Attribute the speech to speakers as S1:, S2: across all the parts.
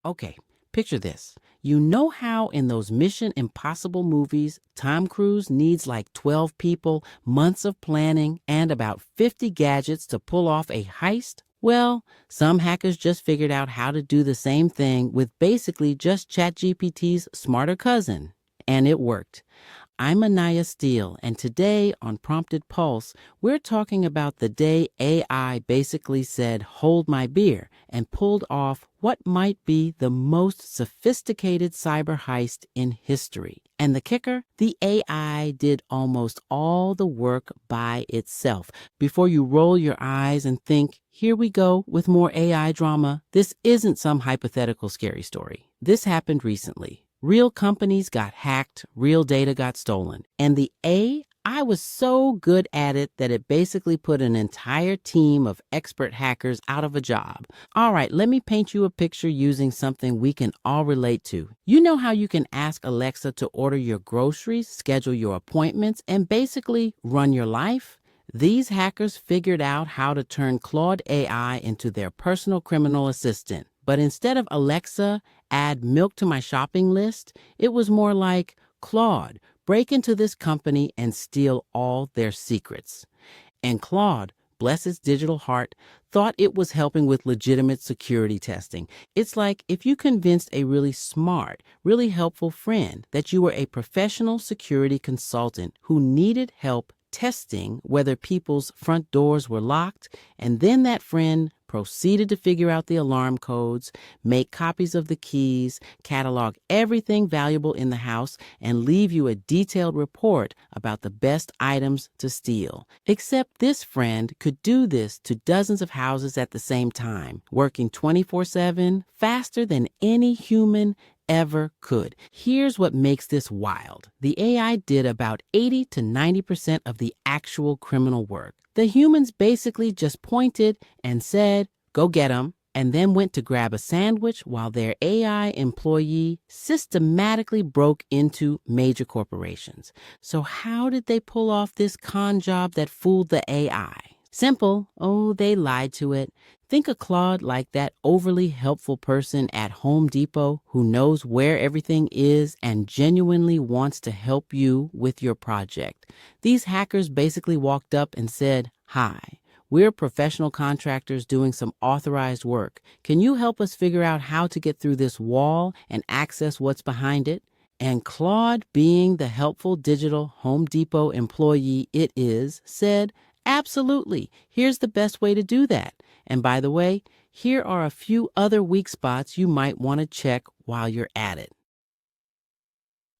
S1: Okay, picture this. You know how in those Mission Impossible movies, Tom Cruise needs like 12 people, months of planning, and about 50 gadgets to pull off a heist? Well, some hackers just figured out how to do the same thing with basically just ChatGPT's smarter cousin. And it worked. I'm Anaya Steele, and today on Prompted Pulse, we're talking about the day AI basically said, "Hold my beer," and pulled off what might be the most sophisticated cyber heist in history. And the kicker? The AI did almost all the work by itself. Before you roll your eyes and think, here we go with more AI drama, this isn't some hypothetical scary story. This happened recently. Real companies got hacked, real data got stolen, and the AI was so good at it that it basically put an entire team of expert hackers out of a job. All right, let me paint you a picture using something we can all relate to. You know how you can ask Alexa to order your groceries, schedule your appointments, and basically run your life? These hackers figured out how to turn Claude AI into their personal criminal assistant. But instead of Alexa, add milk to my shopping list, it was more like, Claude, break into this company and steal all their secrets. And Claude, bless its digital heart, thought it was helping with legitimate security testing. It's like if you convinced a really smart, really helpful friend that you were a professional security consultant who needed help testing whether people's front doors were locked, and then that friend proceeded to figure out the alarm codes, make copies of the keys, catalog everything valuable in the house, and leave you a detailed report about the best items to steal. Except this friend could do this to dozens of houses at the same time, working 24/7, faster than any human ever could. Here's what makes this wild. The AI did about 80 to 90% of the actual criminal work. The humans basically just pointed and said, "Go get 'em," and then went to grab a sandwich while their AI employee systematically broke into major corporations. So how did they pull off this con job that fooled the AI? Simple. Oh, they lied to it. Think of Claude like that overly helpful person at Home Depot who knows where everything is and genuinely wants to help you with your project. These hackers basically walked up and said, "Hi, we're professional contractors doing some authorized work. Can you help us figure out how to get through this wall and access what's behind it?" And Claude, being the helpful digital Home Depot employee it is, said, "Absolutely. Here's the best way to do that. And by the way, here are a few other weak spots you might want to check while you're at it."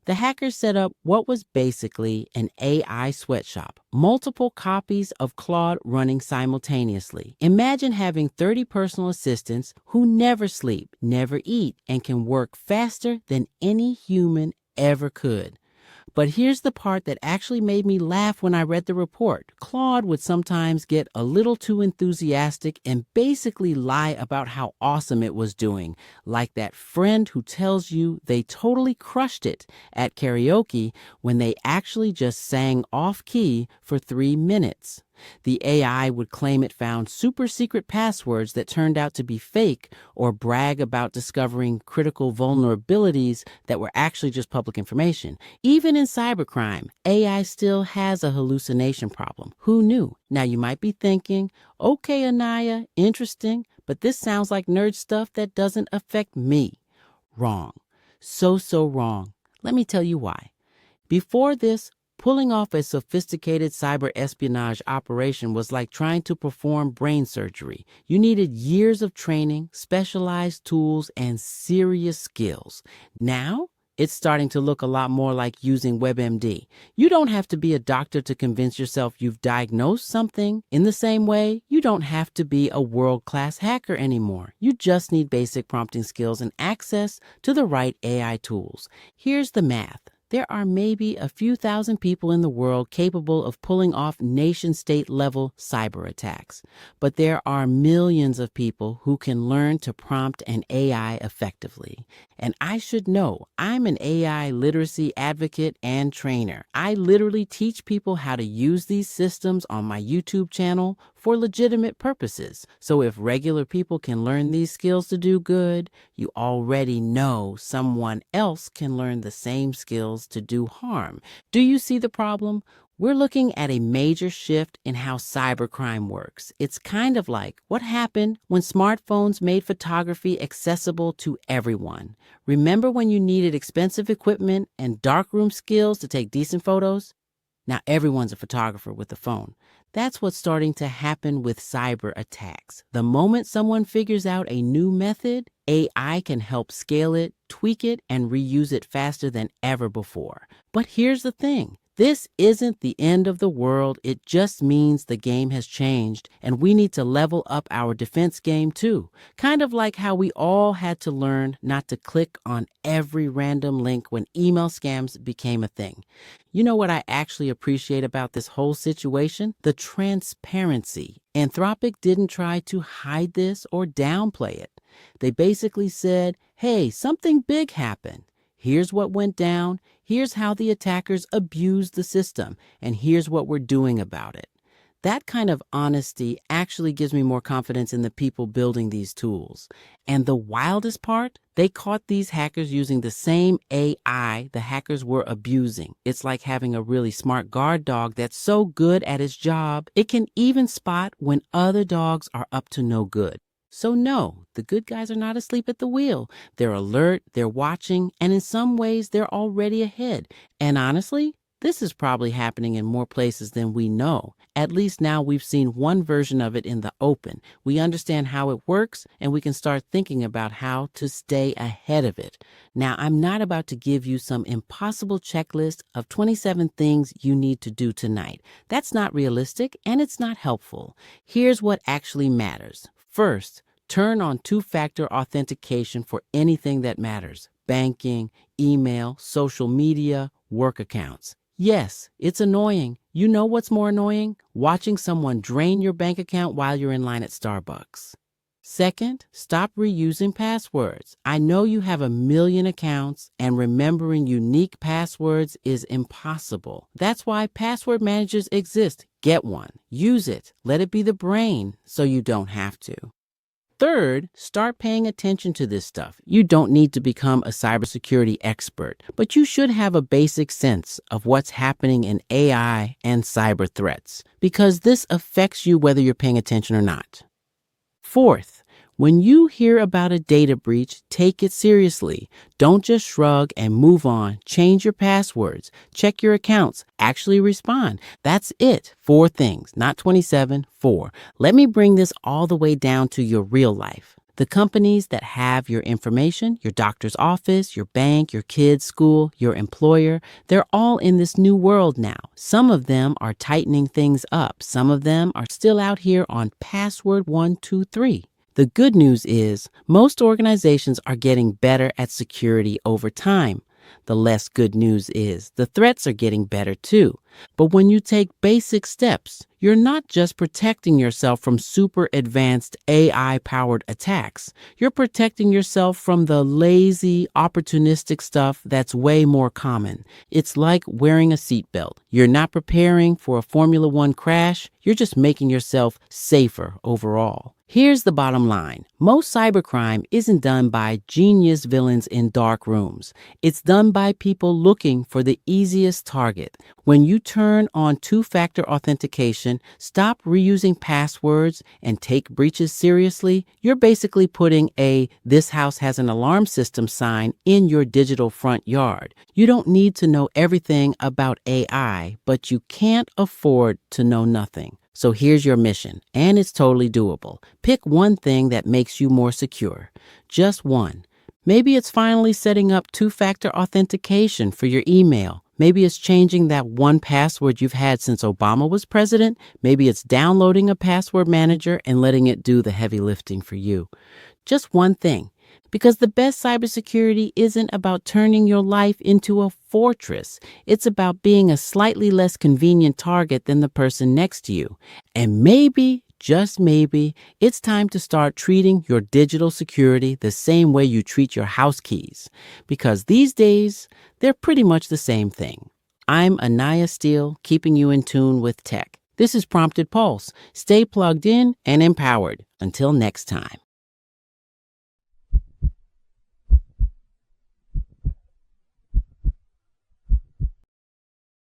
S1: The hackers set up what was basically an AI sweatshop, multiple copies of Claude running simultaneously. Imagine having 30 personal assistants who never sleep, never eat, and can work faster than any human ever could. But here's the part that actually made me laugh when I read the report. Claude would sometimes get a little too enthusiastic and basically lie about how awesome it was doing, like that friend who tells you they totally crushed it at karaoke when they actually just sang off-key for 3 minutes. The AI would claim it found super secret passwords that turned out to be fake, or brag about discovering critical vulnerabilities that were actually just public information. Even in cybercrime, AI still has a hallucination problem. Who knew? Now you might be thinking, okay, Anaya, interesting, but this sounds like nerd stuff that doesn't affect me. Wrong. So wrong. Let me tell you why. Before this, pulling off a sophisticated cyber espionage operation was like trying to perform brain surgery. You needed years of training, specialized tools, and serious skills. Now, it's starting to look a lot more like using WebMD. You don't have to be a doctor to convince yourself you've diagnosed something. In the same way, you don't have to be a world-class hacker anymore. You just need basic prompting skills and access to the right AI tools. Here's the math. There are maybe a few thousand people in the world capable of pulling off nation-state level cyber attacks. But there are millions of people who can learn to prompt an AI effectively. And I should know, I'm an AI literacy advocate and trainer. I literally teach people how to use these systems on my YouTube channel for legitimate purposes. So if regular people can learn these skills to do good, you already know someone else can learn the same skills to do harm. Do you see the problem? We're looking at a major shift in how cybercrime works. It's kind of like what happened when smartphones made photography accessible to everyone. Remember when you needed expensive equipment and darkroom skills to take decent photos? Now everyone's a photographer with a phone. That's what's starting to happen with cyber attacks. The moment someone figures out a new method, AI can help scale it, tweak it, and reuse it faster than ever before. But here's the thing. This isn't the end of the world. It just means the game has changed, and we need to level up our defense game too. Kind of like how we all had to learn not to click on every random link when email scams became a thing. You know what I actually appreciate about this whole situation? The transparency. Anthropic didn't try to hide this or downplay it. They basically said, hey, something big happened. Here's what went down, here's how the attackers abused the system, and here's what we're doing about it. That kind of honesty actually gives me more confidence in the people building these tools. And the wildest part, they caught these hackers using the same AI the hackers were abusing. It's like having a really smart guard dog that's so good at its job, it can even spot when other dogs are up to no good. So no, the good guys are not asleep at the wheel. They're alert, they're watching, and in some ways they're already ahead. And honestly, this is probably happening in more places than we know. At least now we've seen one version of it in the open. We understand how it works, and we can start thinking about how to stay ahead of it. Now, I'm not about to give you some impossible checklist of 27 things you need to do tonight. That's not realistic, and it's not helpful. Here's what actually matters. First, turn on two-factor authentication for anything that matters. Banking, email, social media, work accounts. Yes, it's annoying. You know what's more annoying? Watching someone drain your bank account while you're in line at Starbucks. Second, stop reusing passwords. I know you have a million accounts, and remembering unique passwords is impossible. That's why password managers exist. Get one. Use it. Let it be the brain so you don't have to. Third, start paying attention to this stuff. You don't need to become a cybersecurity expert, but you should have a basic sense of what's happening in AI and cyber threats, because this affects you whether you're paying attention or not. Fourth, when you hear about a data breach, take it seriously. Don't just shrug and move on. Change your passwords. Check your accounts. Actually respond. That's it. 4 things, not 27, 4. Let me bring this all the way down to your real life. The companies that have your information, your doctor's office, your bank, your kid's school, your employer, they're all in this new world now. Some of them are tightening things up. Some of them are still out here on password 123. The good news is most organizations are getting better at security over time. The less good news is the threats are getting better too. But when you take basic steps, you're not just protecting yourself from super advanced AI-powered attacks. You're protecting yourself from the lazy, opportunistic stuff that's way more common. It's like wearing a seatbelt. You're not preparing for a Formula One crash. You're just making yourself safer overall. Here's the bottom line. Most cybercrime isn't done by genius villains in dark rooms. It's done by people looking for the easiest target. When you turn on two-factor authentication, stop reusing passwords, and take breaches seriously, you're basically putting a "this house has an alarm system" sign in your digital front yard. You don't need to know everything about AI, but you can't afford to know nothing. So here's your mission, and it's totally doable. Pick one thing that makes you more secure. Just one. Maybe it's finally setting up two-factor authentication for your email. Maybe it's changing that one password you've had since Obama was president. Maybe it's downloading a password manager and letting it do the heavy lifting for you. Just one thing. Because the best cybersecurity isn't about turning your life into a fortress. It's about being a slightly less convenient target than the person next to you. And maybe, just maybe, it's time to start treating your digital security the same way you treat your house keys. Because these days, they're pretty much the same thing. I'm Anaya Steele, keeping you in tune with tech. This is Prompted Pulse. Stay plugged in and empowered. Until next time.